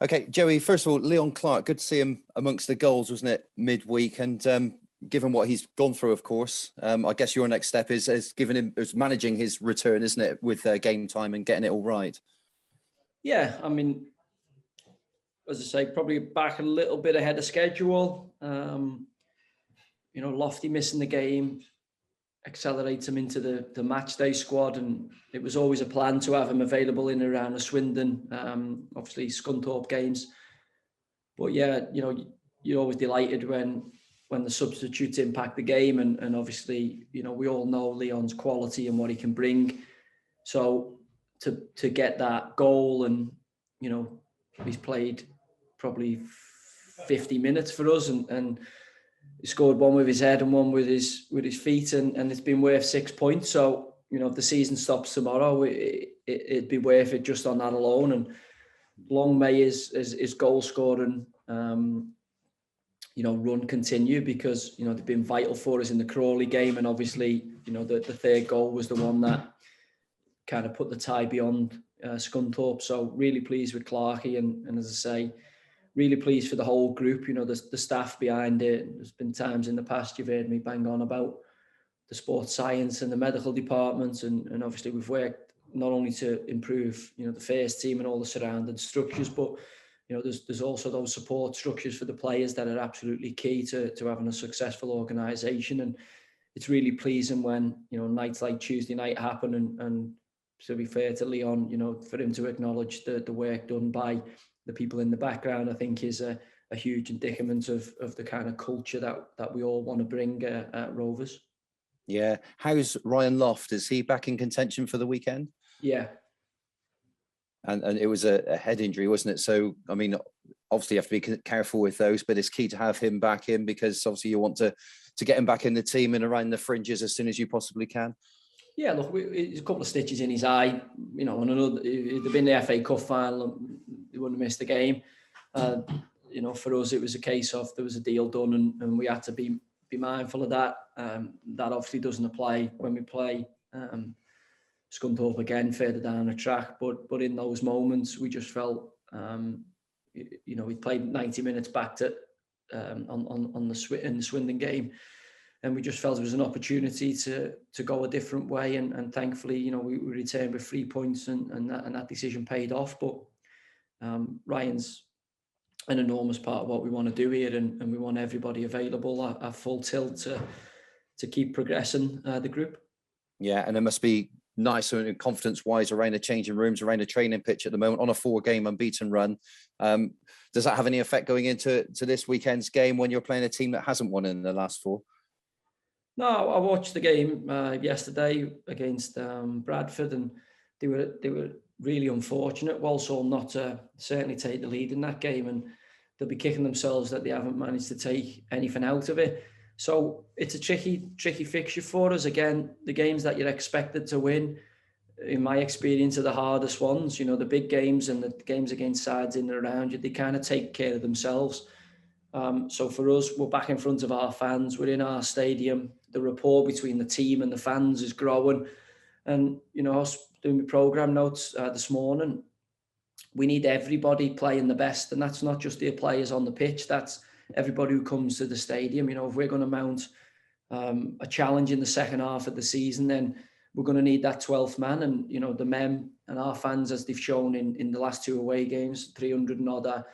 Okay, Joey, first of all, Leon Clark, good to see him amongst the goals, wasn't it, midweek? And given what he's gone through, of course, I guess your next step is giving him, is managing his return, isn't it, with game time and getting it all right? Yeah, I mean, as I say, probably back a little bit ahead of schedule. Lofty missing the game accelerates him into the match day squad, and it was always a plan to have him available in and around the Swindon, obviously Scunthorpe games. But yeah, you're always delighted when the substitutes impact the game, and obviously, we all know Leon's quality and what he can bring. So to get that goal, and he's played probably 50 minutes for us, and he scored one with his head and one with his feet, and it's been worth 6 points. So if the season stops tomorrow, it'd be worth it just on that alone. And long may his goal scoring run continue, because they've been vital for us in the Crawley game, and obviously the third goal was the one that kind of put the tie beyond Scunthorpe. So really pleased with Clarkey, and as I say, really pleased for the whole group, the staff behind it. There's been times in the past you've heard me bang on about the sports science and the medical departments, and obviously we've worked not only to improve, the first team and all the surrounding structures, but there's also those support structures for the players that are absolutely key to having a successful organisation. And it's really pleasing when nights like Tuesday night happen, and to be fair to Leon, for him to acknowledge the work done by the people in the background, I think is a huge indicament of the kind of culture that we all want to bring at Rovers. Yeah. How's Ryan Loft? Is he back in contention for the weekend? Yeah. And it was a head injury, wasn't it? So, I mean, obviously you have to be careful with those, but it's key to have him back in, because obviously you want to get him back in the team and around the fringes as soon as you possibly can. Yeah, look, there's a couple of stitches in his eye, and another, if they'd been the FA Cup final, he wouldn't have missed the game. For us, it was a case of there was a deal done, and we had to be mindful of that. That obviously doesn't apply when we play Scunthorpe again further down the track. But in those moments, we just felt, we played 90 minutes back to in the Swindon game. And we just felt it was an opportunity to go a different way, and thankfully, we returned with 3 points, and that decision paid off. But Ryan's an enormous part of what we want to do here, and we want everybody available at full tilt to keep progressing the group. Yeah, and it must be nice and confidence-wise around the changing rooms, around the training pitch at the moment on a 4-game unbeaten run. Does that have any effect going into this weekend's game when you're playing a team that hasn't won in the last 4? No, I watched the game yesterday against Bradford, and they were really unfortunate. Walsall not to certainly take the lead in that game, and they'll be kicking themselves that they haven't managed to take anything out of it. So it's a tricky fixture for us. Again, the games that you're expected to win, in my experience, are the hardest ones. The big games and the games against sides in and around you, they kind of take care of themselves. So for us, we're back in front of our fans. We're in our stadium. The rapport between the team and the fans is growing. And, I was doing my programme notes this morning. We need everybody playing the best. And that's not just the players on the pitch. That's everybody who comes to the stadium. If we're going to mount a challenge in the second half of the season, then we're going to need that 12th man. And, the men and our fans, as they've shown in the last 2 away games, 300 and odd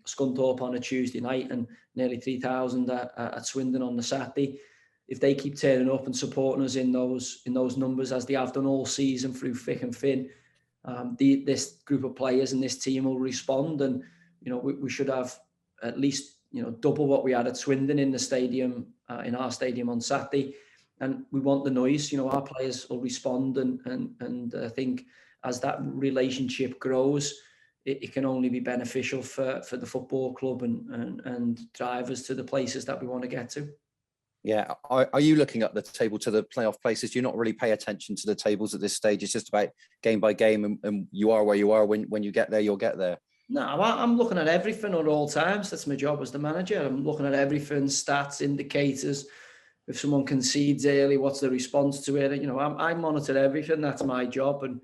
Scunthorpe on a Tuesday night, and nearly 3,000 at Swindon on the Saturday. If they keep turning up and supporting us in those numbers, as they have done all season through thick and thin, this group of players and this team will respond. And we should have at least double what we had at Swindon in the stadium, in our stadium on Saturday. And we want the noise. Our players will respond, and I think as that relationship grows, it can only be beneficial for the football club and drive us to the places that we want to get to. Yeah. Are you looking at the table to the playoff places? Do you not really pay attention to the tables at this stage? It's just about game by game, and you are where you are. When you get there, you'll get there. No, I'm looking at everything at all times. That's my job as the manager. I'm looking at everything, stats, indicators. If someone concedes early, what's the response to it? I monitor everything. That's my job. And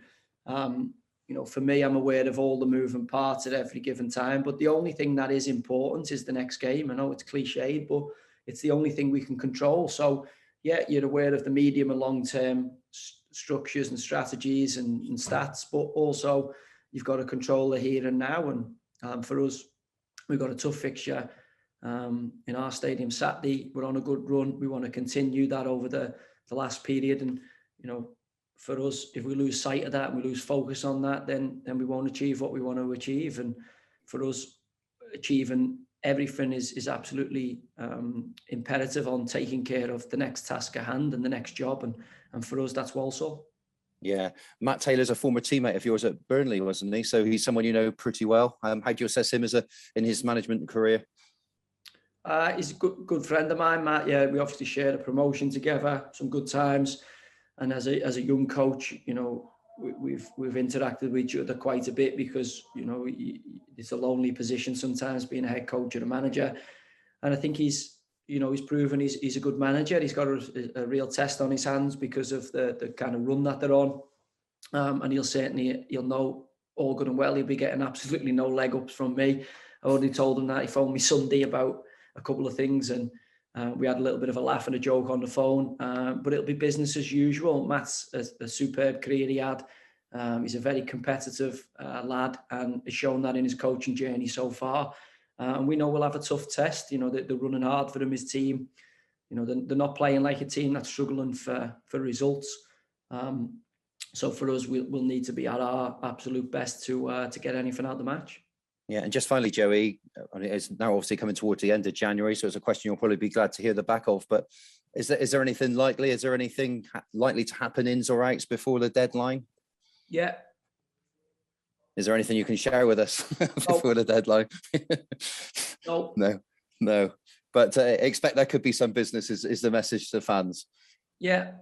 for me, I'm aware of all the moving parts at every given time. But the only thing that is important is the next game. I know it's cliched, but it's the only thing we can control. So, yeah, you're aware of the medium and long-term structures and strategies and stats, but also you've got to control the here and now. And for us, we've got a tough fixture in our stadium Saturday. We're on a good run. We want to continue that over the last period. And, for us, if we lose sight of that and we lose focus on that, then we won't achieve what we want to achieve. And for us, achieving everything is absolutely imperative on taking care of the next task at hand and the next job. And for us, that's Walsall. Yeah, Matt Taylor's a former teammate of yours at Burnley, wasn't he? So he's someone you know pretty well. How do you assess him in his management career? He's a good friend of mine, Matt. Yeah, we obviously shared a promotion together, some good times. And as a young coach, we've interacted with each other quite a bit because, it's a lonely position sometimes being a head coach or a manager. And I think he's proven he's a good manager. He's got a real test on his hands because of the kind of run that they're on. And he'll know all good and well he'll be getting absolutely no leg ups from me. I already told him that. He phoned me Sunday about a couple of things, and we had a little bit of a laugh and a joke on the phone, but it'll be business as usual. Matt's a superb career he had. He's a very competitive lad and has shown that in his coaching journey so far. And we know we'll have a tough test. They're running hard for him, his team. They're not playing like a team that's struggling for results. So for us, we'll need to be at our absolute best to get anything out of the match. Yeah, and just finally, Joey, it's now obviously coming towards the end of January, so it's a question you'll probably be glad to hear the back of. But is there anything likely? Is there anything likely to happen, ins or outs, before the deadline? Yeah. Is there anything you can share with us before the deadline? No. But expect there could be some business is the message to fans. Yeah,